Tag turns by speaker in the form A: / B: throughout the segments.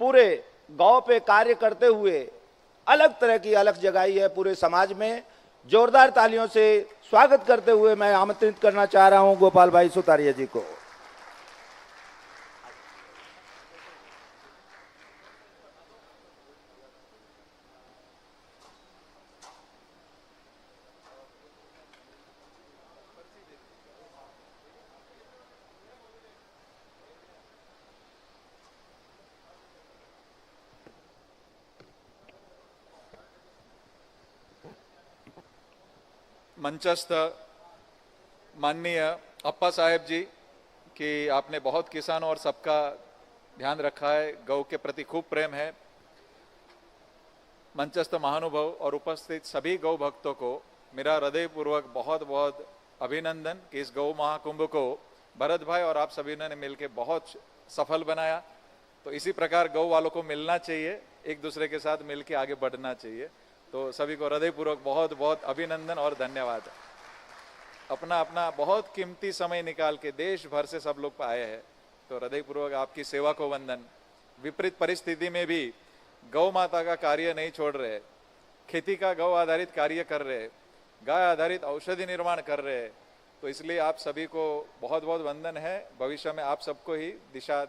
A: पूरे गांव पे कार्य करते हुए अलग तरह की अलग जगाई है पूरे समाज में। जोरदार तालियों से स्वागत करते हुए मैं आमंत्रित करना चाह रहा हूं गोपाल भाई सुतारिया जी को।
B: मंचस्थ माननीय अप्पा साहेब जी कि आपने बहुत किसानों और सबका ध्यान रखा है, गौ के प्रति खूब प्रेम है। मंचस्थ महानुभाव और उपस्थित सभी गौ भक्तों को मेरा हृदयपूर्वक बहुत बहुत अभिनंदन कि इस गौ महाकुंभ को भरत भाई और आप सभी ने मिलकर बहुत सफल बनाया। तो इसी प्रकार गौ वालों को मिलना चाहिए, एक दूसरे के साथ मिलकर आगे बढ़ना चाहिए। तो सभी को हृदयपूर्वक बहुत बहुत अभिनंदन और धन्यवाद। अपना अपना बहुत कीमती समय निकाल के देश भर से सब लोग आए हैं, तो हृदयपूर्वक आपकी सेवा को वंदन। विपरीत परिस्थिति में भी गौ माता का कार्य नहीं छोड़ रहे, खेती का गौ आधारित कार्य कर रहे, गाय आधारित औषधि निर्माण कर रहे, तो इसलिए आप सभी को बहुत बहुत वंदन है। भविष्य में आप सबको ही दिशा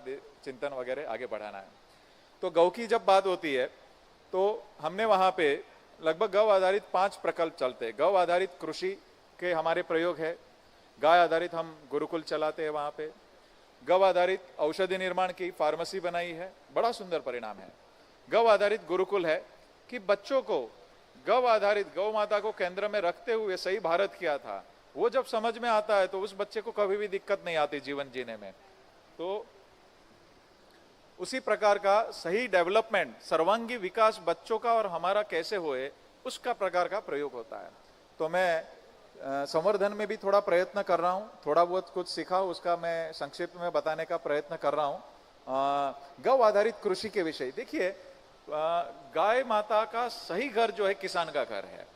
B: चिंतन वगैरह आगे बढ़ाना है। तो गौ की जब बात होती है तो हमने वहां पे लगभग गौ आधारित 5 प्रकल्प चलते हैं। गौ आधारित कृषि के हमारे प्रयोग है, गाय आधारित हम गुरुकुल चलाते हैं वहां पे, गौ आधारित औषधि निर्माण की फार्मेसी बनाई है, बड़ा सुंदर परिणाम है। गौ आधारित गुरुकुल है कि बच्चों को गौ आधारित गौ माता को केंद्र में रखते हुए सही भारत किया था, वो जब समझ में आता है तो उस बच्चे को कभी भी दिक्कत नहीं आती जीवन जीने में। तो उसी प्रकार का सही डेवलपमेंट, सर्वांगी विकास बच्चों का और हमारा कैसे होए, उसका प्रकार का प्रयोग होता है। तो मैं संवर्धन में भी थोड़ा प्रयत्न कर रहा हूं, थोड़ा बहुत कुछ सीखा उसका मैं संक्षिप्त में बताने का प्रयत्न कर रहा हूं। गौ आधारित कृषि के विषय देखिए, गाय माता का सही घर जो है किसान का घर है,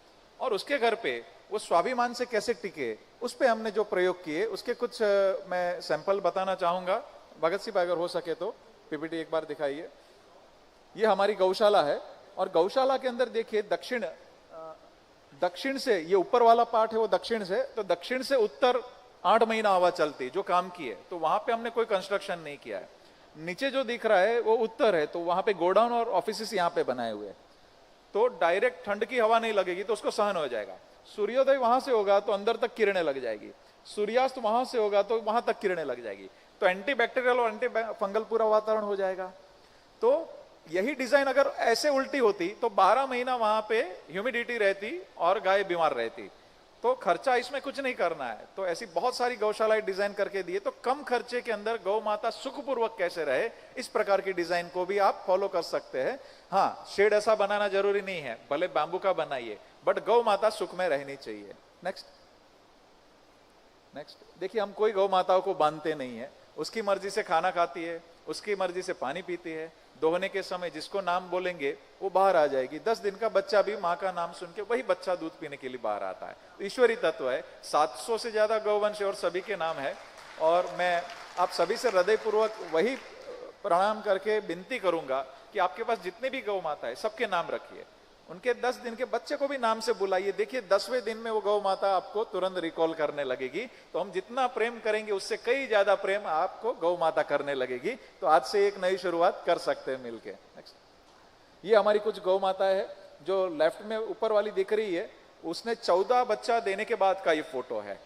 B: और उसके घर पे वो स्वाभिमान से कैसे टिके, उस पे हमने जो प्रयोग किए उसके कुछ मैं सैंपल बताना चाहूंगा। भगत सिंह अगर हो सके तो पीपीटी एक बार दिखाइए। ये हमारी गौशाला है, और गौशाला के अंदर देखिए दक्षिण से, ये ऊपर वाला पार्ट है वो दक्षिण से, तो दक्षिण से उत्तर 8 महीना हवा चलती जो काम की है, तो वहां पे हमने कोई कंस्ट्रक्शन नहीं किया है। नीचे जो दिख रहा है वो उत्तर है, तो वहां पे गोडाउन और ऑफिस यहाँ पे बनाए हुए, तो डायरेक्ट ठंड की हवा नहीं लगेगी, तो उसको सहन हो जाएगा। सूर्योदय वहां से होगा तो अंदर तक किरणें लग जाएगी, सूर्यास्त वहां से होगा तो वहां तक किरणें लग जाएगी, तो एंटी बैक्टीरियल और एंटी फंगल पूरा वातावरण हो जाएगा। तो यही डिजाइन अगर ऐसे उल्टी होती तो 12 महीना वहां पे ह्यूमिडिटी रहती और गाय बीमार रहती, तो खर्चा इसमें कुछ नहीं करना है। तो ऐसी बहुत सारी गौशालाएं डिजाइन करके दिए, तो कम खर्चे के अंदर गौ माता सुखपूर्वक कैसे रहे, इस प्रकार की डिजाइन को भी आप फॉलो कर सकते हैं। हाँ, शेड ऐसा बनाना जरूरी नहीं है, भले बैम्बू का बनाइए, बट गौ माता सुख में रहनी चाहिए। नेक्स्ट देखिए, हम कोई गौ माताओं को बांधते नहीं है, उसकी मर्जी से खाना खाती है, उसकी मर्जी से पानी पीती है। दोहने के समय जिसको नाम बोलेंगे वो बाहर आ जाएगी। 10 दिन का बच्चा भी माँ का नाम सुन के वही बच्चा दूध पीने के लिए बाहर आता है। तो ईश्वरी तत्व है। 700 से ज्यादा गौवंश और सभी के नाम है, और मैं आप सभी से हृदयपूर्वक वही प्रणाम करके विनती करूंगा कि आपके पास जितने भी गौ माता है सबके नाम रखिए, उनके 10 दिन के बच्चे को भी नाम से बुलाइए। देखिए 10वें दिन में वो गौ माता आपको तुरंत रिकॉल करने लगेगी। तो हम जितना प्रेम करेंगे उससे कई ज्यादा प्रेम आपको गौ माता करने लगेगी। तो आज से एक नई शुरुआत कर सकते हैं मिलके। नेक्स्ट, ये हमारी कुछ गौ माता है। जो लेफ्ट में ऊपर वाली दिख रही है, उसने 14 बच्चा देने के बाद का ये फोटो है।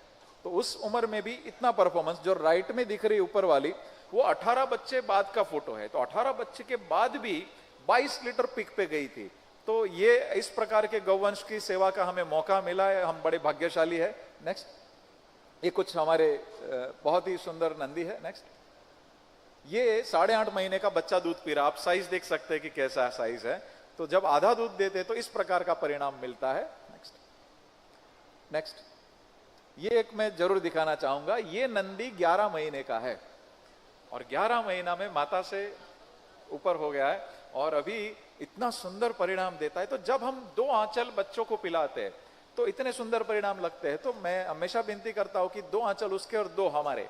B: तो उस उम्र में भी इतना परफॉर्मेंस। जो राइट में दिख रही है ऊपर वाली, वो 18 बच्चे बाद का फोटो है। तो 18 बच्चे के बाद भी 22 लीटर पिक पे गई थी। तो ये इस प्रकार के गौवंश की सेवा का हमें मौका मिला है, हम बड़े भाग्यशाली है। नेक्स्ट, ये कुछ हमारे बहुत ही सुंदर नंदी है। नेक्स्ट, ये 8.5 महीने का बच्चा दूध पी रहा, आप साइज देख सकते हैं कि कैसा साइज है। तो जब आधा दूध देते तो इस प्रकार का परिणाम मिलता है। नेक्स्ट, ये एक मैं जरूर दिखाना चाहूंगा। ये नंदी 11 महीने का है, और 11 महीना में माता से ऊपर हो गया है, और अभी इतना सुंदर परिणाम देता है। तो जब हम 2 आंचल बच्चों को पिलाते हैं तो इतने सुंदर परिणाम लगते हैं। तो मैं हमेशा विनती करता हूं कि 2 आंचल उसके और 2 हमारे।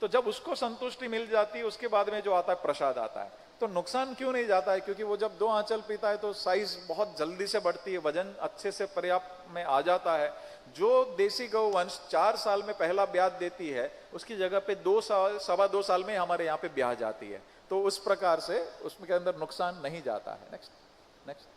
B: तो जब उसको संतुष्टि मिल जाती है उसके बाद में जो आता है प्रसाद आता है। तो नुकसान क्यों नहीं जाता है? क्योंकि वो जब 2 आंचल पीता है तो साइज बहुत जल्दी से बढ़ती है, वजन अच्छे से पर्याप्त में आ जाता है। जो देसी गौवंश 4 साल में पहला ब्याज देती है उसकी जगह पे 2 साल 2.25 साल में हमारे यहाँ पे ब्याज जाती है। तो उस प्रकार से उसमें के अंदर नुकसान नहीं जाता है। नेक्स्ट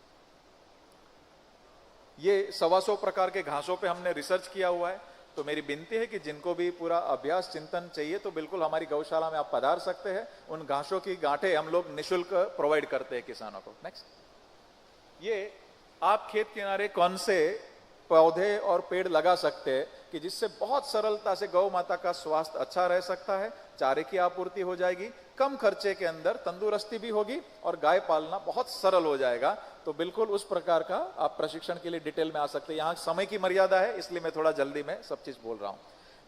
B: ये 125 प्रकार के घासों पे हमने रिसर्च किया हुआ है। तो मेरी विनती है कि जिनको भी पूरा अभ्यास चिंतन चाहिए तो बिल्कुल हमारी गौशाला में आप पधार सकते हैं। उन घासों की गांठें हम लोग निःशुल्क प्रोवाइड करते हैं किसानों को। नेक्स्ट ये आप खेत किनारे कौन से पौधे और पेड़ लगा सकते हैं कि जिससे बहुत सरलता से गौ माता का स्वास्थ्य अच्छा रह सकता है, चारे की आपूर्ति हो जाएगी, कम खर्चे के अंदर तंदुरुस्ती भी होगी और गाय पालना बहुत सरल हो जाएगा। तो बिल्कुल उस प्रकार का आप प्रशिक्षण के लिए डिटेल में आ सकते हैं। यहाँ समय की मर्यादा है इसलिए मैं थोड़ा जल्दी में सब चीज बोल रहा हूँ।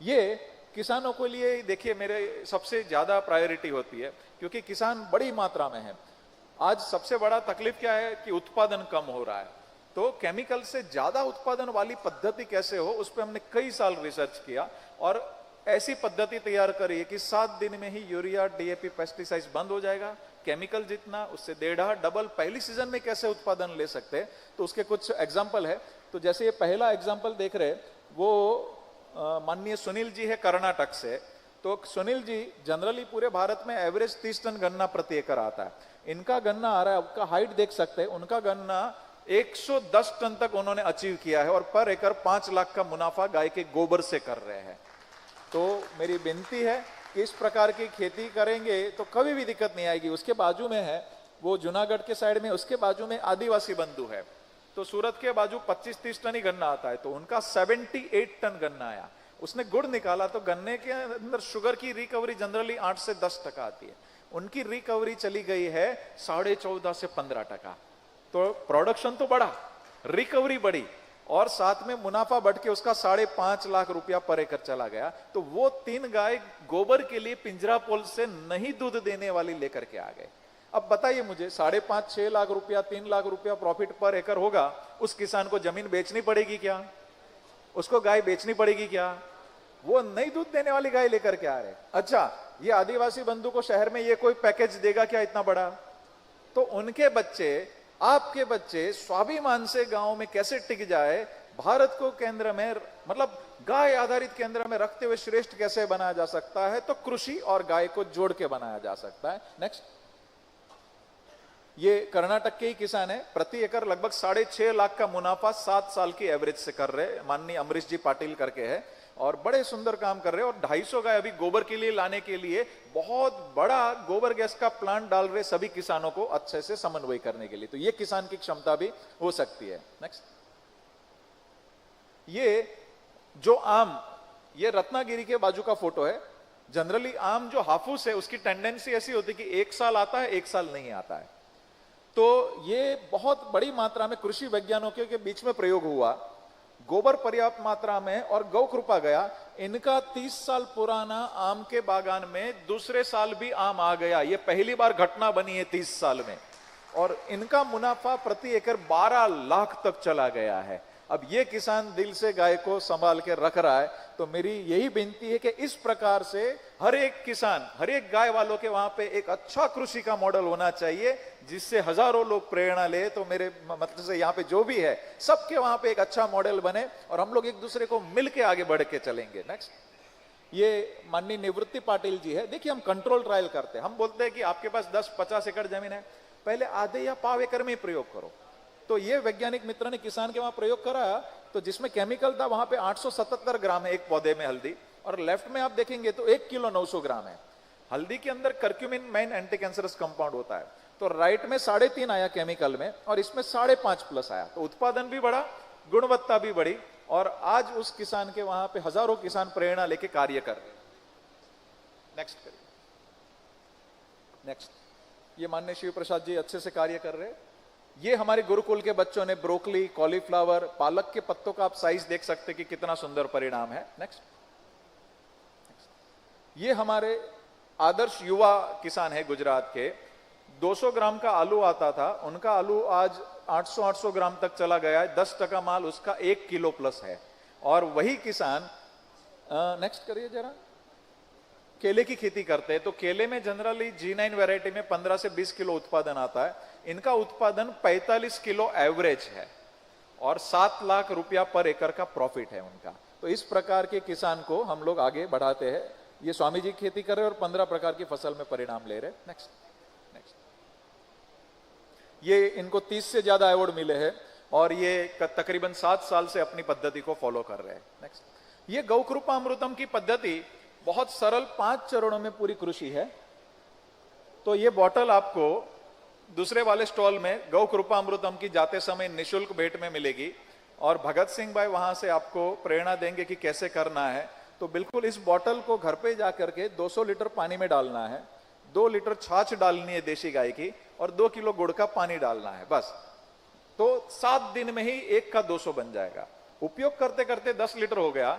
B: ये किसानों के लिए देखिए मेरे सबसे ज्यादा प्रायोरिटी होती है क्योंकि किसान बड़ी मात्रा में है। आज सबसे बड़ा तकलीफ क्या है कि उत्पादन कम हो रहा है। तो केमिकल से ज्यादा उत्पादन वाली पद्धति कैसे हो उस पर हमने कई साल रिसर्च किया और ऐसी पद्धति तैयार करी कि 7 दिन में ही यूरिया डीएपी पेस्टिसाइड्स बंद हो जाएगा। केमिकल जितना उससे 1.5 डबल पहली सीजन में कैसे उत्पादन ले सकते हैं तो उसके कुछ एग्जाम्पल है। तो जैसे ये पहला एग्जाम्पल देख रहे वो माननीय सुनील जी है कर्नाटक से। तो सुनील जी जनरली पूरे भारत में एवरेज 30 टन गन्ना प्रति एकड़ आता है। इनका गन्ना आ रहा है, आपका हाइट देख सकते हैं, उनका गन्ना 110 टन तक उन्होंने अचीव किया है और पर एकड़ 5 लाख का मुनाफा गाय के गोबर से कर रहे हैं। तो मेरी विनती है कि इस प्रकार की खेती करेंगे तो कभी भी दिक्कत नहीं आएगी। उसके बाजू में है वो जूनागढ़ के साइड में, उसके बाजू में आदिवासी बंधु है। तो सूरत के बाजू 25-30 टन ही गन्ना आता है, तो उनका 78 टन गन्ना आया। उसने गुड़ निकाला तो गन्ने के अंदर शुगर की रिकवरी जनरली 8 से 10% आती है, उनकी रिकवरी चली गई है 14.5 से 15%। तो प्रोडक्शन तो बढ़ा, रिकवरी बढ़ी और साथ में मुनाफा बढ़ के उसका 5.5 लाख रुपया पर एकड़ चला गया। तो वो 3 गाय गोबर के लिए पिंजरापोल से नहीं दूध देने वाली लेकर के आ गए। अब बताइए मुझे 5.5-6 लाख रुपया 3 लाख रुपया प्रॉफिट पर एकड़ होगा, उस किसान को जमीन बेचनी पड़ेगी क्या? उसको गाय बेचनी पड़ेगी क्या? वो नहीं दूध देने वाली गाय लेकर के आ रहे। अच्छा, ये आदिवासी बंधु को शहर में ये कोई पैकेज देगा क्या इतना बड़ा? तो उनके बच्चे, आपके बच्चे स्वाभिमान से गांव में कैसे टिक जाए, भारत को केंद्र में मतलब गाय आधारित केंद्र में रखते हुए श्रेष्ठ कैसे बनाया जा सकता है? तो कृषि और गाय को जोड़ के बनाया जा सकता है। नेक्स्ट, ये कर्नाटक के ही किसान है, प्रति एकड़ लगभग 6.5 लाख का मुनाफा 7 साल की एवरेज से कर रहे। माननीय अमरीश जी पाटिल करके है और बड़े सुंदर काम कर रहे हैं। और 250 गाय अभी गोबर के लिए लाने के लिए बहुत बड़ा गोबर गैस का प्लांट डाल रहे सभी किसानों को अच्छे से समन्वय करने के लिए। तो ये किसान की क्षमता भी हो सकती है। नेक्स्ट, ये जो आम, ये रत्नागिरी के बाजू का फोटो है। जनरली आम जो हाफूस है उसकी टेंडेंसी ऐसी होती है कि 1 साल आता है 1 साल नहीं आता है। तो ये बहुत बड़ी मात्रा में कृषि वैज्ञानिकों के बीच में प्रयोग हुआ, गोबर पर्याप्त मात्रा में और गौ कृपा गया। इनका 30 साल पुराना आम के बागान में दूसरे साल भी आम आ गया। ये पहली बार घटना बनी है 30 साल में और इनका मुनाफा प्रति एकड़ 12 लाख तक चला गया है। अब ये किसान दिल से गाय को संभाल के रख रहा है। तो मेरी यही विनती है कि इस प्रकार से हर एक किसान, हर एक गाय वालों के वहां पे एक अच्छा कृषि का मॉडल होना चाहिए जिससे हजारों लोग प्रेरणा ले। तो मेरे मतलब से यहाँ पे जो भी है सबके वहां पे एक अच्छा मॉडल बने और हम लोग एक दूसरे को मिलके आगे बढ़ के चलेंगे। नेक्स्ट, ये माननीय निवृत्ति पाटिल जी है। देखिए हम कंट्रोल ट्रायल करते हैं, हम बोलते हैं कि आपके पास 10-50 एकड़ जमीन है, पहले आधे या पाव एकड़ में प्रयोग करो। तो ये वैज्ञानिक मित्र ने किसान के वहां प्रयोग करा, तो जिसमें केमिकल था वहां पे 877 ग्राम है एक पौधे में हल्दी, और लेफ्ट में आप देखेंगे तो 1 किलो 900 ग्राम है। हल्दी के अंदर curcumin main anti cancerous compound होता है। तो राइट में 3.5 आया केमिकल में और इसमें 5.5 प्लस आया। तो उत्पादन भी बढ़ा, गुणवत्ता भी बढ़ी और आज उस किसान के वहां पे हजारों किसान प्रेरणा लेके कार्य कर रहे। नेक्स्ट करिए। नेक्स्ट, ये माननीय शिव प्रसाद जी अच्छे से कार्य कर रहे हैं। ये हमारे गुरुकुल के बच्चों ने ब्रोकली, कॉलीफ्लावर, पालक के पत्तों का आप साइज देख सकते कि कितना सुंदर परिणाम है। नेक्स्ट, ये हमारे आदर्श युवा किसान है गुजरात के। 200 ग्राम का आलू आता था, उनका आलू आज 800 ग्राम तक चला गया है। 10% माल उसका 1 किलो प्लस है। और वही किसान, नेक्स्ट करिए जरा, केले की खेती करते हैं, तो केले में जनरली G9 वैरायटी में 15 से 20 किलो उत्पादन आता है। इनका उत्पादन 45 किलो एवरेज है और 7 लाख रुपया पर एकड़ का प्रॉफिट है उनका। तो इस प्रकार के किसान को हम लोग आगे बढ़ाते हैं। ये स्वामी जी खेती कर रहे हैं और 15 प्रकार की फसल में परिणाम ले रहे हैं। Next next. ये इनको 30 से ज्यादा अवार्ड मिले हैं और ये तकरीबन 7 साल से अपनी पद्धति को फॉलो कर रहे हैं। नेक्स्ट। ये गौ कृपा अमृतम की पद्धति बहुत सरल 5 चरणों में पूरी कृषि है। तो ये बॉटल आपको दूसरे वाले स्टॉल में गौ कृपा अमृतम की जाते समय निशुल्क भेंट में मिलेगी और भगत सिंह भाई वहां से आपको प्रेरणा देंगे कि कैसे करना है। तो बिल्कुल इस बॉटल को घर पे जाकर के 200 लीटर पानी में डालना है, 2 लीटर छाछ डालनी है देशी गाय की और 2 किलो गुड़ का पानी डालना है बस। तो 7 दिन में ही 1 का 200 बन जाएगा। उपयोग करते करते 10 लीटर हो गया,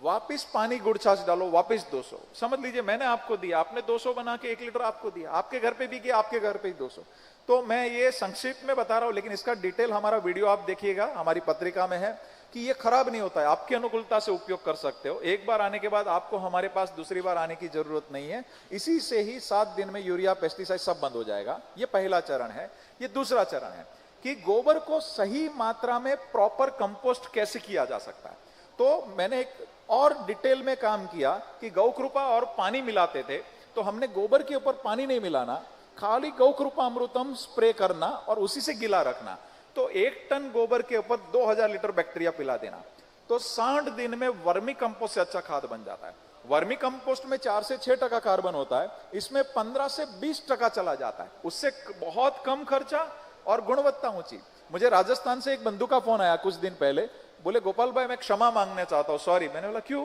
B: वापिस पानी गुड़ छाछ डालो, वापिस 200। समझ लीजिए मैंने आपको दिया, आपने 200 बना के 1 लीटर आपको दिया, आपके घर पे भी किया, आपके घर पे ही 200। तो मैं ये संक्षिप्त में बता रहा हूं, लेकिन इसका डिटेल हमारा वीडियो आप देखिएगा, हमारी पत्रिका में है कि ये खराब नहीं होता है, आपकी अनुकूलता से उपयोग कर सकते हो। एक बार आने के बाद आपको हमारे पास दूसरी बार आने की जरूरत नहीं है। इसी से ही 7 दिन में यूरिया पेस्टिसाइड सब बंद हो जाएगा। ये पहला चरण है। ये दूसरा चरण है कि गोबर को सही मात्रा में प्रॉपर कंपोस्ट कैसे किया जा सकता है। तो मैंने एक और डिटेल में काम किया कि गौ कृपा और पानी मिलाते थे, तो हमने गोबर के ऊपर पानी नहीं मिलाना, खाली गौ कृपा अमृतम स्प्रे करना और उसी से गिला रखना। तो 1 टन गोबर के ऊपर 2000 लीटर बैक्टीरिया पिला देना। तो 60 दिन में वर्मी कंपोस्ट से अच्छा खाद बन जाता है। वर्मी कंपोस्ट में 4 से 6% कार्बन होता है, इसमें 15 से 20% चला जाता है। उससे बहुत कम खर्चा और गुणवत्ता ऊंची। मुझे राजस्थान से एक बंधु का फोन आया कुछ दिन पहले, बोले गोपाल भाई मैं क्षमा मांगना चाहता हूं, सॉरी। मैंने बोला क्यों?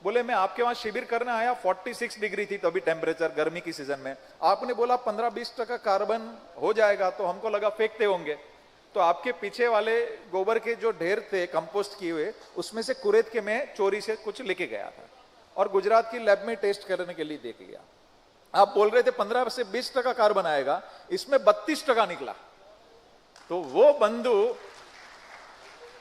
B: बोले मैं आपके वहां शिविर करने आया, 46 डिग्री थी तभी टेम्परेचर, गर्मी की सीजन में। आपने बोला 15-20% कार्बन हो जाएगा, तो हमको लगा फेंकते होंगे। तो आपके पीछे वाले गोबर के जो ढेर थे कंपोस्ट किए हुए, उसमें से कुरेद के मैं चोरी से कुछ लेके गया था और गुजरात की लैब में टेस्ट करने के लिए देके गया। आप बोल रहे थे 15 से 20% कार्बन आएगा, इसमें 32% निकला। तो वो बंधु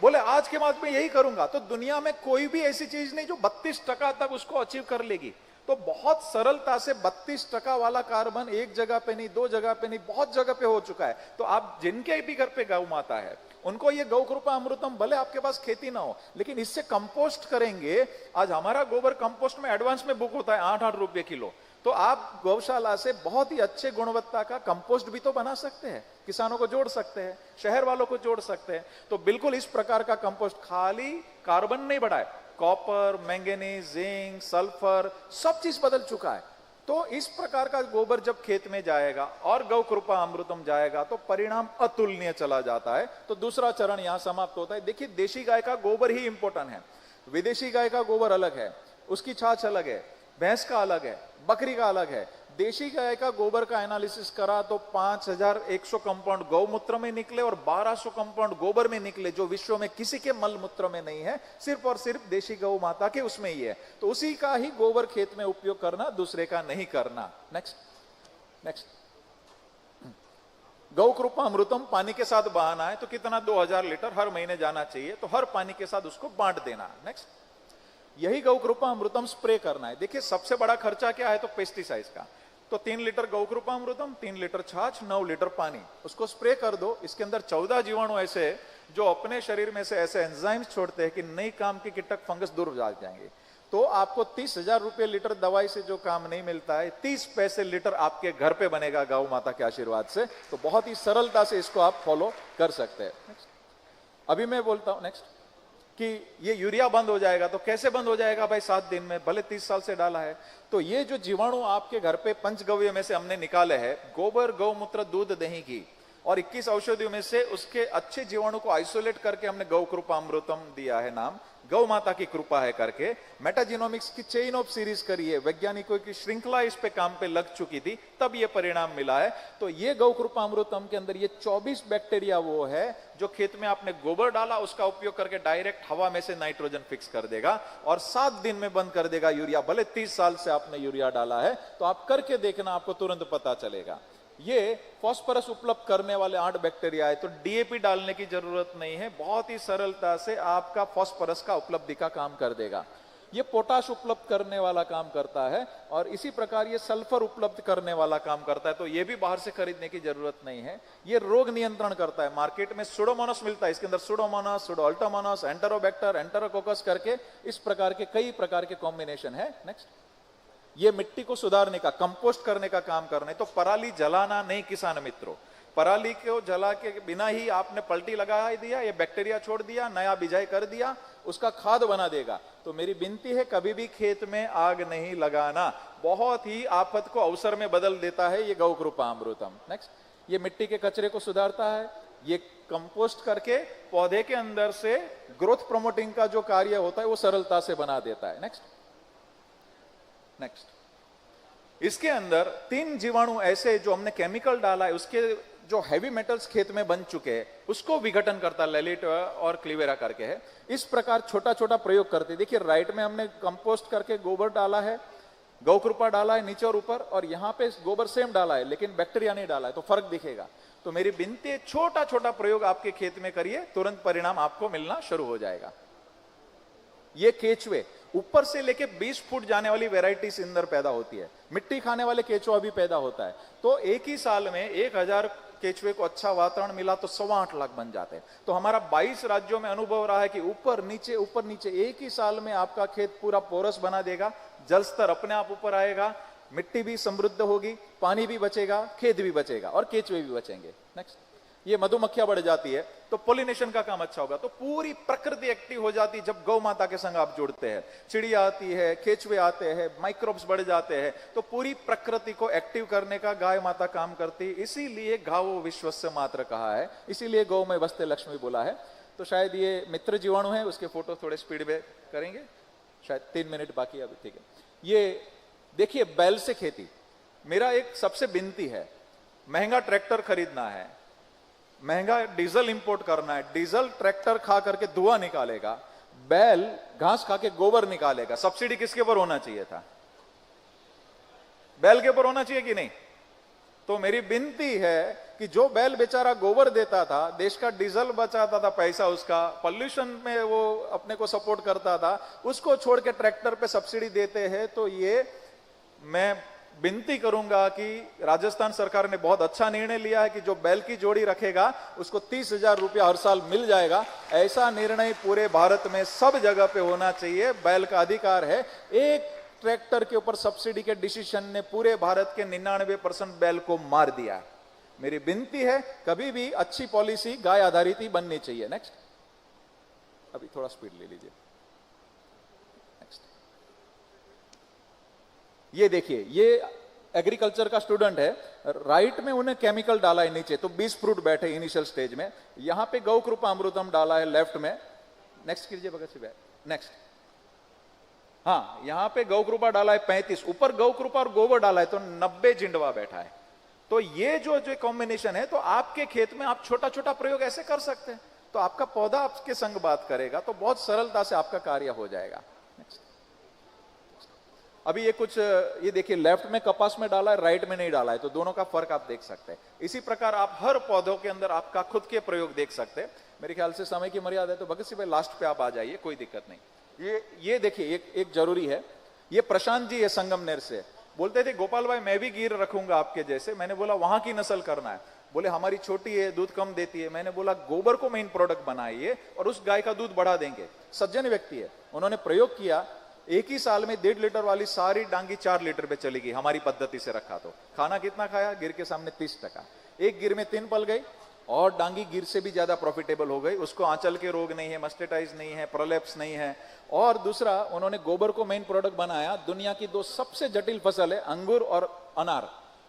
B: बोले आज के बाद मैं यही करूंगा। तो दुनिया में कोई भी ऐसी चीज नहीं जो 32% तक उसको अचीव कर लेगी। तो बहुत सरलता से 32% वाला कार्बन एक जगह पे नहीं, 2 जगह पे नहीं, बहुत जगह पे हो चुका है। तो आप जिनके भी घर पे गौ माता है उनको ये गौ कृपा अमृतम, भले आपके पास खेती ना हो लेकिन इससे कंपोस्ट करेंगे। आज हमारा गोबर कंपोस्ट में एडवांस में बुक होता है 8-8 रुपए किलो। तो आप गौशाला से बहुत ही अच्छे गुणवत्ता का कंपोस्ट भी तो बना सकते हैं, किसानों को जोड़ सकते हैं, शहर वालों को जोड़ सकते हैं। तो बिल्कुल इस प्रकार का कंपोस्ट खाली कार्बन नहीं बढ़ाए, कॉपर, मैंगनीज, जिंक, सल्फर सब चीज बदल चुका है। तो इस प्रकार का गोबर जब खेत में जाएगा और गौ कृपा अमृतम जाएगा तो परिणाम अतुलनीय चला जाता है। तो दूसरा चरण यहां समाप्त होता है। देखिए देशी गाय का गोबर ही इंपॉर्टेंट है, विदेशी गाय का गोबर अलग है, उसकी छाछ अलग है, भैंस का अलग है, बकरी का अलग है। देशी गाय का गोबर का एनालिसिस करा तो 5100 कंपाउंड गौमूत्र में निकले और 1200 कंपाउंड गोबर में निकले, जो विश्व में किसी के मल मूत्र में नहीं है, सिर्फ और सिर्फ देशी गौ माता के उसमें ही है। तो उसी का ही गोबर खेत में उपयोग करना, दूसरे का नहीं करना। Next next. गौ कृपा अमृतम पानी के साथ बहाना है तो कितना 2000 लीटर हर महीने जाना चाहिए, तो हर पानी के साथ उसको बांट देना। नेक्स्ट। यही गौ कृपा अमृतम स्प्रे करना है। देखिए सबसे बड़ा खर्चा क्या है, तो पेस्टिसाइड्स का। तो 3 लीटर गौ कृपा अमृतम, 3 लीटर छाछ, 9 लीटर पानी, उसको स्प्रे कर दो। इसके अंदर 14 जीवाणु ऐसे जो अपने शरीर में से ऐसे एंजाइम्स छोड़ते हैं कि नई काम की कीटक फंगस दूर भाग जाएंगे। तो आपको 30,000 रुपए लीटर दवाई से जो काम नहीं मिलता है, 30 पैसे लीटर आपके घर पे बनेगा गौ माता के आशीर्वाद से। तो बहुत ही सरलता से इसको आप फॉलो कर सकते हैं। अभी मैं बोलता हूं नेक्स्ट कि ये यूरिया बंद हो जाएगा। तो कैसे बंद हो जाएगा भाई? 7 दिन में, भले 30 साल से डाला है। तो ये जो जीवाणु आपके घर पे पंचगव्य में से हमने निकाले हैं, गोबर, गौमूत्र, दूध, दही की और 21 औषधियों में से उसके अच्छे जीवाणु को आइसोलेट करके हमने गौ कृपा अमृतम दिया है नाम, गौ माता की कृपा है करके। मेटाजीनोमिक्स की चेन ऑफ सीरीज करी है, वैज्ञानिकों की श्रृंखला इस पे काम पे लग चुकी थी, तब ये परिणाम मिला है। तो ये गौ कृपा अमृतम के अंदर ये 24 बैक्टीरिया वो है जो खेत में आपने गोबर डाला उसका उपयोग करके डायरेक्ट हवा में से नाइट्रोजन फिक्स कर देगा और 7 दिन में बंद कर देगा यूरिया। भले 30 साल से आपने यूरिया डाला है, तो आप करके देखना, आपको तुरंत पता चलेगा। ये फास्फोरस उपलब्ध करने वाले 8 बैक्टीरिया है, तो डीएपी डालने की जरूरत नहीं है, बहुत ही सरलता से आपका फास्फोरस का उपलब्धि का काम कर देगा। ये पोटाश उपलब्ध करने वाला काम करता है और इसी प्रकार ये सल्फर उपलब्ध करने वाला काम करता है, तो ये भी बाहर से खरीदने की जरूरत नहीं है। ये रोग नियंत्रण करता है। मार्केट में सुडोमोनास मिलता है, इसके अंदर सुडोमोनास, सुडोअल्टोमोनास, एंटेरोबैक्टर, एंटेरोकोकस करके इस प्रकार के कई प्रकार के कॉम्बिनेशन है। नेक्स्ट, ये मिट्टी को सुधारने का, कंपोस्ट करने का काम करने। तो पराली जलाना नहीं किसान मित्रों, पराली को जला के बिना ही आपने पलटी लगा दिया, ये बैक्टीरिया छोड़ दिया, नया बिजाई कर दिया, उसका खाद बना देगा। तो मेरी विनती है कभी भी खेत में आग नहीं लगाना, बहुत ही आफत को अवसर में बदल देता है ये गौ कृपा अमृतम। नेक्स्ट, ये मिट्टी के कचरे को सुधारता है, ये कंपोस्ट करके पौधे के अंदर से ग्रोथ प्रमोटिंग का जो कार्य होता है वो सरलता से बना देता है। नेक्स्ट, इसके अंदर 3 जीवाणु ऐसे जो हमने केमिकल डाला है, उसके जो हैवी मेटल्स खेत में बन चुके हैं उसको विघटन करता, लेलिट और क्लीवेरा करके है। इस प्रकार छोटा छोटा प्रयोग करते। देखिए राइट में हमने कंपोस्ट करके गोबर डाला है, गौ कृपा डाला है नीचे और ऊपर, और यहाँ पे गोबर सेम डाला है लेकिन बैक्टीरिया नहीं डाला है, तो फर्क दिखेगा। तो मेरी विनती है छोटा छोटा प्रयोग आपके खेत में करिए, तुरंत परिणाम आपको मिलना शुरू हो जाएगा। ये केचुए ऊपर से लेके 20 फुट जाने वाली वैरायटी से अंदर पैदा होती है। मिट्टी खाने वाले केचुआ भी पैदा होता है। तो एक ही साल में 1000 केचुए को अच्छा वातावरण मिला तो 8.25 लाख बन जाते हैं। तो हमारा 22 राज्यों में अनुभव रहा है कि ऊपर नीचे एक ही साल में आपका खेत पूरा पोरस बना देगा, जल स्तर अपने आप ऊपर आएगा, मिट्टी भी समृद्ध होगी, पानी भी बचेगा, खेत भी बचेगा और केचुए भी बचेंगे। नेक्स्ट, ये मधुमक्खियां बढ़ जाती है तो पोलिनेशन का काम अच्छा होगा। तो पूरी प्रकृति एक्टिव हो जाती है जब गौ माता के संग आप जुड़ते हैं। चिड़िया आती है, केचुए आते हैं, माइक्रोब्स बढ़ जाते हैं, तो पूरी प्रकृति को एक्टिव करने का गाय माता काम करती है। इसीलिए गावो विश्वस्य मात्र कहा है, इसीलिए गौ में बसते लक्ष्मी बोला है। तो शायद ये मित्र जीवाणु है, उसके फोटो थोड़े स्पीड में करेंगे, शायद 3 मिनट बाकी है अभी, ठीक है। ये देखिए बैल से खेती, मेरा एक सबसे विनती है, महंगा ट्रैक्टर खरीदना है, महंगा डीजल इंपोर्ट करना है, डीजल ट्रैक्टर खा करके धुआं निकालेगा, बैल घास खा के गोबर निकालेगा। सब्सिडी किसके ऊपर होना चाहिए था? बैल के ऊपर होना चाहिए कि नहीं? तो मेरी विनती है कि जो बैल बेचारा गोबर देता था, देश का डीजल बचाता था, पैसा उसका पॉल्यूशन में वो अपने को सपोर्ट करता था, उसको छोड़ के ट्रैक्टर पे सब्सिडी देते हैं। तो ये मैं विनती करूंगा कि राजस्थान सरकार ने बहुत अच्छा निर्णय लिया है कि जो बैल की जोड़ी रखेगा उसको 30,000 रुपया हर साल मिल जाएगा। ऐसा निर्णय पूरे भारत में सब जगह पे होना चाहिए। बैल का अधिकार है। एक ट्रैक्टर के ऊपर सब्सिडी के डिसीजन ने पूरे भारत के 99% बैल को मार दिया। मेरी विनती है कभी भी अच्छी पॉलिसी गाय आधारित ही बननी चाहिए। नेक्स्ट, अभी थोड़ा स्पीड ले लीजिए। ये देखिए, ये एग्रीकल्चर का स्टूडेंट है, राइट में उन्हें केमिकल डाला है नीचे, तो 20 फ्रूट बैठे इनिशियल स्टेज में। यहां पे गौ कृपा अमृतम डाला है लेफ्ट में। नेक्स्ट कीजिए भगत सिंह भाई, नेक्स्ट। हाँ, यहां पे गौ कृपा डाला है 35, ऊपर गौ कृपा और गोबर डाला है तो 90 जिंडवा बैठा है। तो ये जो कॉम्बिनेशन है, तो आपके खेत में आप छोटा छोटा प्रयोग ऐसे कर सकते हैं, तो आपका पौधा आपके संग बात करेगा, तो बहुत सरलता से आपका कार्य हो जाएगा। नेक्स्ट, अभी ये कुछ, ये देखिए लेफ्ट में कपास में डाला है, राइट में नहीं डाला है, तो दोनों का फर्क आप देख सकते हैं। इसी प्रकार आप हर पौधों के अंदर आपका खुद के प्रयोग देख सकते हैं। मेरे ख्याल से समय की मर्यादा है, तो भगत सिंह भाई लास्ट पे आप आ जाइए, कोई दिक्कत नहीं। ये देखिए एक जरूरी है, ये प्रशांत जी है संगमनेर से, बोलते थे गोपाल भाई मैं भी गिर रखूंगा आपके जैसे। मैंने बोला वहां की नस्ल करना है। बोले हमारी छोटी है, दूध कम देती है। मैंने बोला गोबर को मेन प्रोडक्ट बनाइए और उस गाय का दूध बढ़ा देंगे। सज्जन व्यक्ति है, उन्होंने प्रयोग किया, एक ही साल में 1.5 लीटर वाली सारी डांगी 4 लीटर पे चली गई। हमारी पद्धति से रखा तो खाना कितना खाया? गिर के सामने 30%। एक गिर में 3 पल गई और डांगी गिर से भी ज्यादा प्रॉफिटेबल हो गई। उसको आंचल के रोग नहीं है, मस्टेटाइज नहीं है, प्रोलेप्स नहीं है। और दूसरा, उन्होंने गोबर को मेन प्रोडक्ट बनाया। दुनिया की 2 सबसे जटिल फसल है अंगूर और अनार,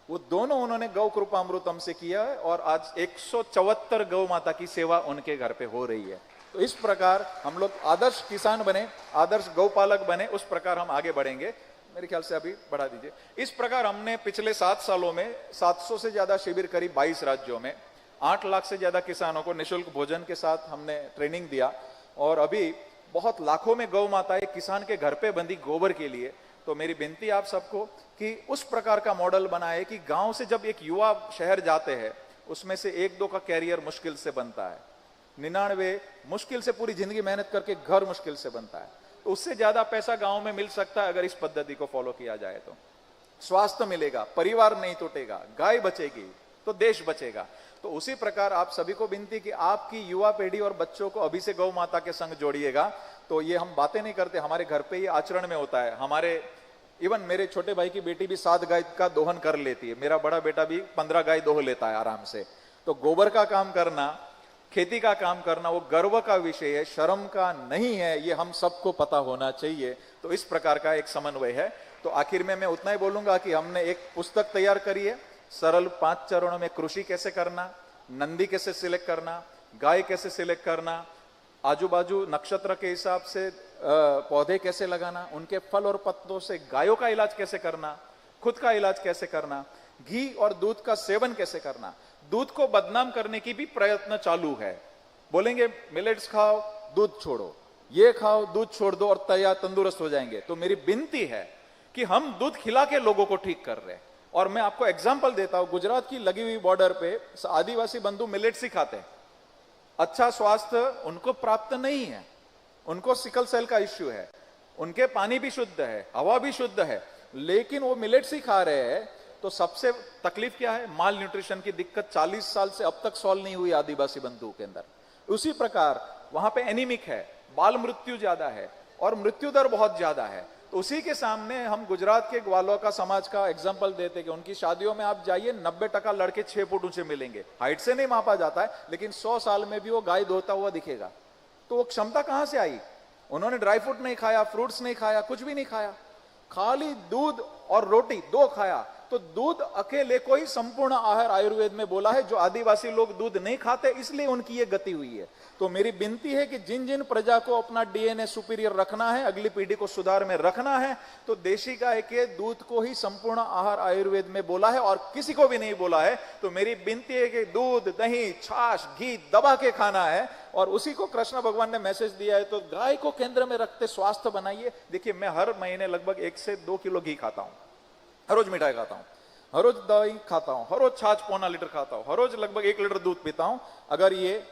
B: वो दोनों उन्होंने गौ कृपा अमृतम से किया है और आज 174 गौ माता की सेवा उनके घर पे हो रही है। तो इस प्रकार हम लोग आदर्श किसान बने, आदर्श गौपालक बने, उस प्रकार हम आगे बढ़ेंगे। मेरे ख्याल से अभी बढ़ा दीजिए। इस प्रकार हमने पिछले 7 सालों में 700 से ज्यादा शिविर करी 22 राज्यों में, 8 लाख से ज्यादा किसानों को निःशुल्क भोजन के साथ हमने ट्रेनिंग दिया। और अभी बहुत लाखों में गौ माताएं किसान के घर पे बंधी गोबर के लिए। तो मेरी विनती आप सबको कि उस प्रकार का मॉडल बनाए कि गांव से जब एक युवा शहर जाते हैं, उसमें से 1-2 का कैरियर मुश्किल से बनता है, 99 मुश्किल से पूरी जिंदगी मेहनत करके घर मुश्किल से बनता है। तो उससे ज्यादा पैसा गांव में मिल सकता है अगर इस पद्धति को फॉलो किया जाए तो। स्वास्थ्य मिलेगा, परिवार नहीं टूटेगा, गाय बचेगी तो देश बचेगा। तो उसी प्रकार आप सभी को विनती कि आपकी युवा पीढ़ी और बच्चों को अभी से गौ माता के संग जोड़िएगा। तो ये हम बातें नहीं करते, हमारे घर पे ये आचरण में होता है। हमारे इवन मेरे छोटे भाई की बेटी भी 7 गाय का दोहन कर लेती है, मेरा बड़ा बेटा भी 15 गाय दोह लेता है आराम से। तो गोबर का काम करना, खेती का काम करना वो गर्व का विषय है, शर्म का नहीं है, ये हम सबको पता होना चाहिए। तो इस प्रकार का एक समन्वय है। तो आखिर में मैं उतना ही बोलूंगा कि हमने एक पुस्तक तैयार करी है, सरल 5 चरणों में कृषि कैसे करना, नंदी कैसे सिलेक्ट करना, गाय कैसे सिलेक्ट करना, आजू बाजू नक्षत्र के हिसाब से पौधे कैसे लगाना, उनके फल और पत्तों से गायों का इलाज कैसे करना, खुद का इलाज कैसे करना, घी और दूध का सेवन कैसे करना। दूध को बदनाम करने की भी प्रयत्न चालू है, बोलेंगे मिलेट्स खाओ दूध छोड़ो, ये खाओ दूध छोड़ दो और तैयार तंदुरुस्त हो जाएंगे। तो मेरी विनती है कि हम दूध खिला के लोगों को ठीक कर रहे हैं। और मैं आपको एग्जांपल देता हूं, गुजरात की लगी हुई बॉर्डर पे आदिवासी बंधु मिलेट्स ही खाते हैं, अच्छा स्वास्थ्य उनको प्राप्त नहीं है, उनको सिकल सेल का इश्यू है, उनके पानी भी शुद्ध है, हवा भी शुद्ध है, लेकिन वो मिलेट्स ही खा रहे हैं। तो सबसे तकलीफ क्या है, माल न्यूट्रिशन की दिक्कत 40 साल से अब तक सॉल्व नहीं हुई आदिवासी बंधुओं के अंदर। उसी प्रकार वहां पे एनीमिक है, बाल मृत्यु ज्यादा है और मृत्यु दर बहुत ज्यादा है। तो उसी के सामने हम गुजरात के ग्वालों का समाज का एग्जाम्पल देते कि उनकी शादियों में आप जाइए 90% लड़के 6 फुट ऊंचे मिलेंगे, हाइट से नहीं मापा जाता है, लेकिन 100 साल में भी वो गाय धोता हुआ दिखेगा। तो वो क्षमता कहां से आई? उन्होंने ड्राई फ्रूट नहीं खाया, फ्रूट्स नहीं खाया, कुछ भी नहीं खाया, खाली दूध और रोटी 2 खाया। तो दूध अकेले को ही संपूर्ण आहार आयुर्वेद में बोला है। जो आदिवासी लोग दूध नहीं खाते इसलिए उनकी ये गति हुई है। तो मेरी विनती है कि जिन जिन प्रजा को अपना डीएनए सुपीरियर रखना है, अगली पीढ़ी को सुधार में रखना है, तो देशी गाय के दूध को ही संपूर्ण आहार आयुर्वेद में बोला है और किसी को भी नहीं बोला है। तो मेरी विनती है कि दूध, दही, छाछ, घी दबा के खाना है और उसी को कृष्ण भगवान ने मैसेज दिया है। तो गाय को केंद्र में रखते स्वास्थ्य बनाइए। देखिए मैं हर महीने लगभग 1 से 2 किलो घी खाता हूं, हर रोज मिठाई खाता हूं, हर रोज दही खाता हूं, हर रोज छाछ 1.25 लीटर खाता हूं, हर रोज लगभग 1 लीटर दूध पीता हूं। अगर ये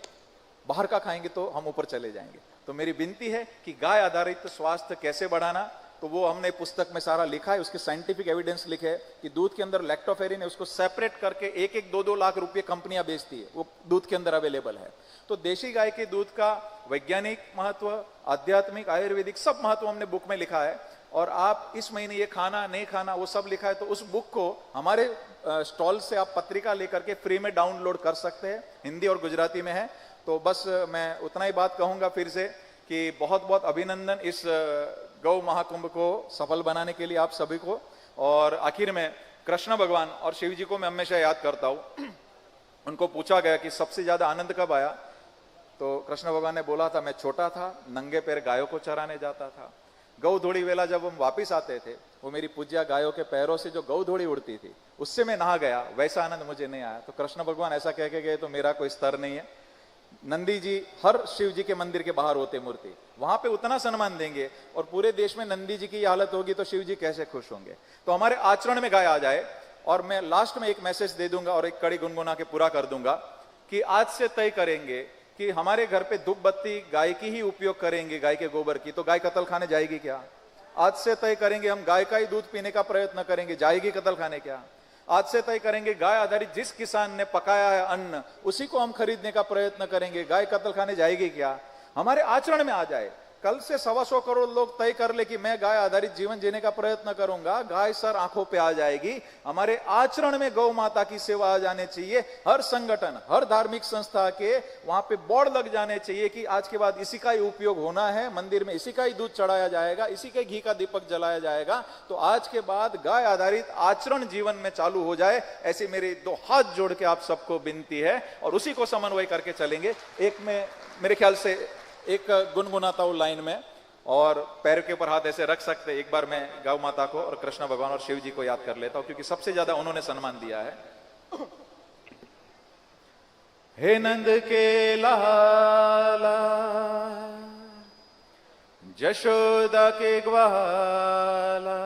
B: बाहर का खाएंगे तो हम ऊपर चले जाएंगे। तो मेरी विनती है कि गाय आधारित स्वास्थ्य कैसे बढ़ाना, तो वो हमने पुस्तक में सारा लिखा है, उसके साइंटिफिक एविडेंस लिखे है कि दूध के अंदर लैक्टोफेरिन है, उसको सेपरेट करके 1-2 लाख रुपए कंपनियां बेचती है, वो दूध के अंदर अवेलेबल है। तो देशी गाय के दूध का वैज्ञानिक महत्व, आध्यात्मिक, आयुर्वेदिक सब महत्व हमने बुक में लिखा है। और आप इस महीने ये खाना नहीं खाना वो सब लिखा है। तो उस बुक को हमारे स्टॉल से आप पत्रिका लेकर के फ्री में डाउनलोड कर सकते हैं, हिंदी और गुजराती में है। तो बस मैं उतना ही बात कहूंगा फिर से कि बहुत बहुत अभिनंदन इस गौ महाकुंभ को सफल बनाने के लिए आप सभी को। और आखिर में कृष्ण भगवान और शिव जी को मैं हमेशा याद करता हूं। उनको पूछा गया कि सबसे ज्यादा आनंद कब आया, तो कृष्ण भगवान ने बोला था, मैं छोटा था, नंगे पैर गायों को चराने जाता था। गौ धोड़ी वेला जब हम वापिस आते थे, वो मेरी पूज्या गायों के पैरों से जो गौ धोड़ी उड़ती थी उससे मैं नहा गया, वैसा आनंद मुझे नहीं आया। तो कृष्ण भगवान ऐसा कह के गए तो मेरा कोई स्तर नहीं है। नंदी जी हर शिव जी के मंदिर के बाहर होते मूर्ति, वहां पे उतना सम्मान देंगे और पूरे देश में नंदी जी की हालत होगी तो शिव जी कैसे खुश होंगे। तो हमारे आचरण में गाय आ जाए। और मैं लास्ट में एक मैसेज दे दूंगा और एक कड़ी गुनगुना के पूरा कर दूंगा कि आज से तय करेंगे कि हमारे घर पे धूप बत्ती गाय की ही उपयोग करेंगे, गाय के गोबर की। तो गाय कत्ल खाने जाएगी क्या? आज से तय करेंगे हम गाय का ही दूध पीने का प्रयत्न करेंगे, जाएगी कत्ल खाने क्या? आज से तय करेंगे गाय आधारित जिस किसान ने पकाया है अन्न उसी को हम खरीदने का प्रयत्न करेंगे, गाय कत्ल खाने जाएगी क्या? हमारे आचरण में आ जाए। कल से 125 करोड़ लोग तय कर ले कि मैं गाय आधारित जीवन जीने का प्रयत्न करूंगा, गाय सर आंखों पे आ जाएगी। हमारे आचरण में गौ माता की सेवा आ जाने चाहिए। हर संगठन, हर धार्मिक संस्था के वहां पे बोर्ड लग जाने चाहिए कि आज के बाद इसी का ही उपयोग होना है, मंदिर में इसी का ही दूध चढ़ाया जाएगा, इसी के घी का दीपक जलाया जाएगा। तो आज के बाद गाय आधारित आचरण जीवन में चालू हो जाए, ऐसी मेरी 2 हाथ जोड़ के आप सबको विनती है और उसी को समन्वय करके चलेंगे। एक में मेरे ख्याल से एक गुनगुनाता हूं लाइन में और पैर के ऊपर हाथ ऐसे रख सकते। एक बार मैं गौ माता को और कृष्ण भगवान और शिव जी को याद कर लेता हूं क्योंकि सबसे ज्यादा उन्होंने सम्मान दिया है। हे नंद के लाला, जशोदा के ग्वाला,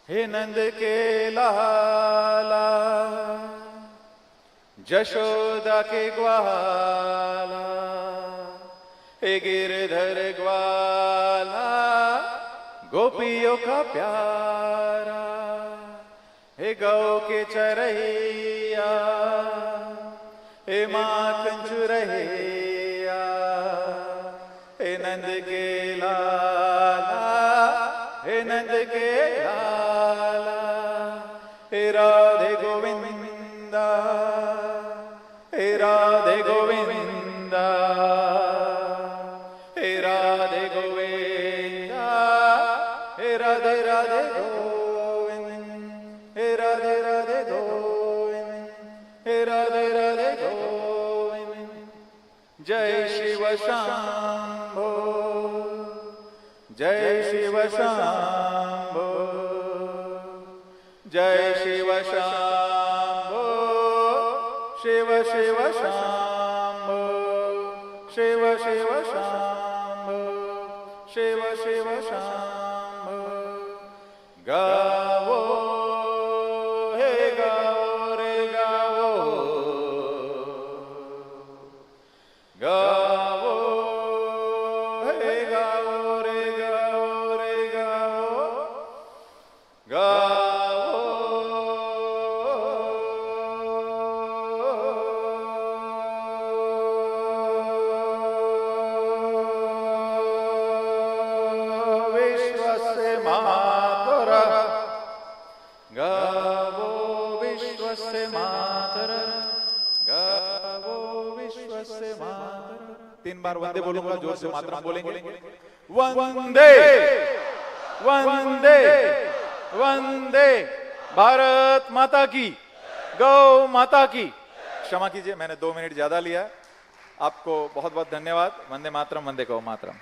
B: हे नंद के लाला, जशोदा के ग्वाला, हे गिरधर ग्वाला गोपियों का प्यारा, हे गौ के चरैया, हे माखन चुरैया, हे नंद के लाला, हे नंद के लाला, हे राधे गोविंदा, हे राधे गोविंदा, हे राधे गोविंदा, हे राधे राधे गोविंद, हे राधे राधे गोविंद, हे राधे राधे गोविंद। जय शिव शंभो, जय शिव शंभो, जय शिव शंभो, शिव शिव शंभो, शिव शिव शंभो, शिव शिव शंभो। गावो हे गावो रे गावो, गावो हे गावो रे गावो रे गावो, गावो विश्वस्य मातरः, गावो विश्वस्य मातरः, गावो विश्वस्य मातरः। 3 बार वंदे बोलूंगा, जोर से मातरम बोलेंगे। वंदे वंदे वंदे भारत माता की, गौ माता की। क्षमा कीजिए, मैंने 2 मिनट ज्यादा लिया। आपको बहुत बहुत धन्यवाद। वंदे मातरम, वंदे गौ मातरम।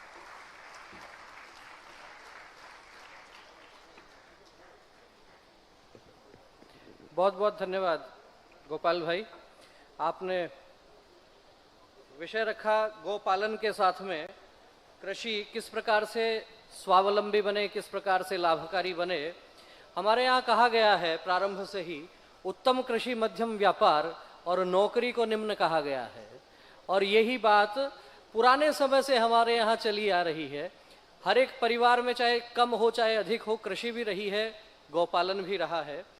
C: बहुत बहुत धन्यवाद गोपाल भाई। आपने विषय रखा गोपालन के साथ में कृषि किस प्रकार से स्वावलंबी बने, किस प्रकार से लाभकारी बने। हमारे यहाँ कहा गया है प्रारंभ से ही, उत्तम कृषि मध्यम व्यापार और नौकरी को निम्न कहा गया है। और यही बात पुराने समय से हमारे यहाँ चली आ रही है। हर एक परिवार में चाहे कम हो चाहे अधिक हो, कृषि भी रही है, गौपालन भी रहा है।